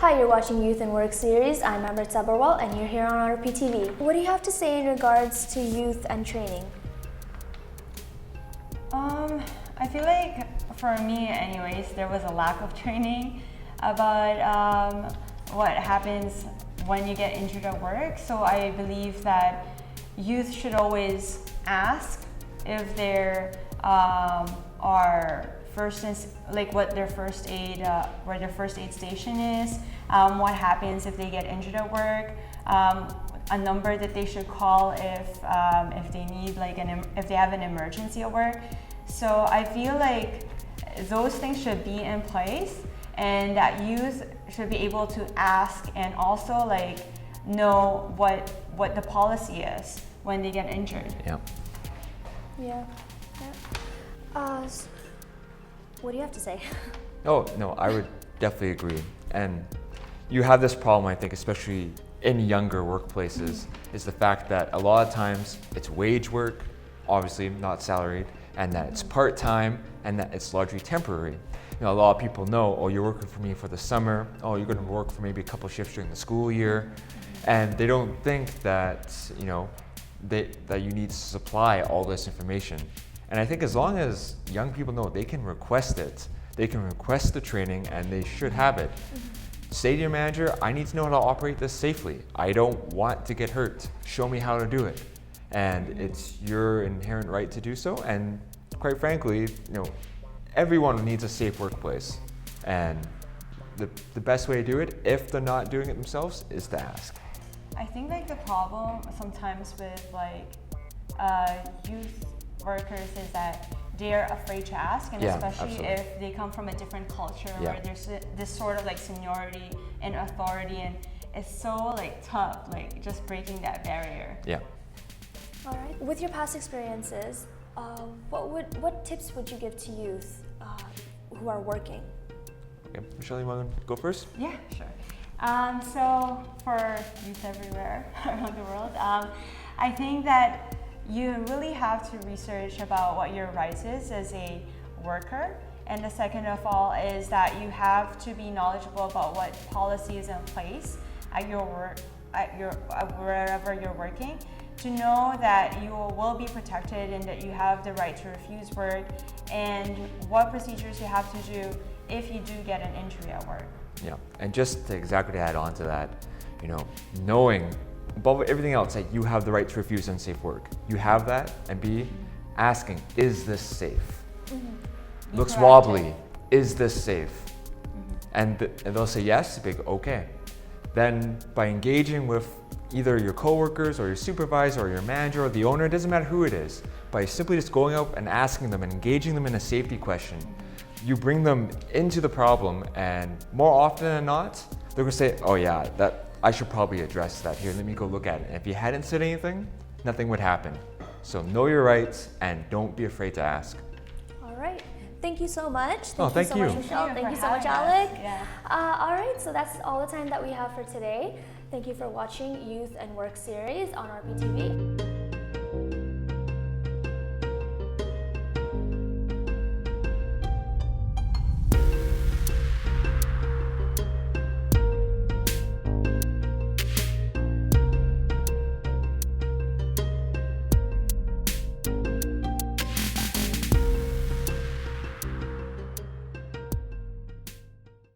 Hi, you're watching Youth and Work series. I'm Amrit Sabharwal and you're here on RPTV. What do you have to say in regards to youth and training? I feel like for me anyways, there was a lack of training about what happens when you get injured at work. So I believe that youth should always ask if there are what their first aid, where their first aid station is, what happens if they get injured at work, a number that they should call if they need if they have an emergency at work. So I feel like those things should be in place, and that youth should be able to ask and also know what the policy is when they get injured. Yeah. What do you have to say? Oh, no, I would definitely agree. And you have this problem, I think, especially in younger workplaces, is the fact that a lot of times it's wage work, obviously not salaried, and that it's part-time, and that it's largely temporary. You know, a lot of people know, oh, you're working for me for the summer, oh, you're gonna work for maybe a couple shifts during the school year, and they don't think that, that you need to supply all this information. And I think as long as young people know they can request it, they can request the training and they should have it. Say to your manager, I need to know how to operate this safely. I don't want to get hurt. Show me how to do it. And it's your inherent right to do so. And quite frankly, everyone needs a safe workplace. And the best way to do it, if they're not doing it themselves, is to ask. I think the problem sometimes with youth workers is that they're afraid to ask, and especially absolutely. if they come from a different culture where there's this sort of seniority and authority, and it's so tough, just breaking that barrier. Yeah. All right. With your past experiences, what tips would you give to youth who are working? Okay, Michelle, you want to go first? Yeah, sure. So for youth everywhere around the world, I think that you really have to research about what your rights is as a worker. And the second of all is that you have to be knowledgeable about what policy is in place at your work, wherever you're working, to know that you will be protected and that you have the right to refuse work, and what procedures you have to do if you do get an injury at work. Yeah, and just to exactly add on to that, knowing above everything else that you have the right to refuse unsafe work. You have that, and B, asking, is this safe? Looks Correct. wobbly, is this safe? And they'll say yes, big okay. Then by engaging with either your coworkers or your supervisor or your manager or the owner, it doesn't matter who it is, by simply just going up and asking them and engaging them in a safety question, you bring them into the problem, and more often than not, they're gonna say, oh yeah, I should probably address that here, let me go look at it. And if you hadn't said anything, nothing would happen. So know your rights and don't be afraid to ask. All right. Thank you so much. Thank so you. much, Michelle. Thank you so much, having us. Alec. Yeah. All right, so that's all the time that we have for today. Thank you for watching Youth and Work series on RPTV.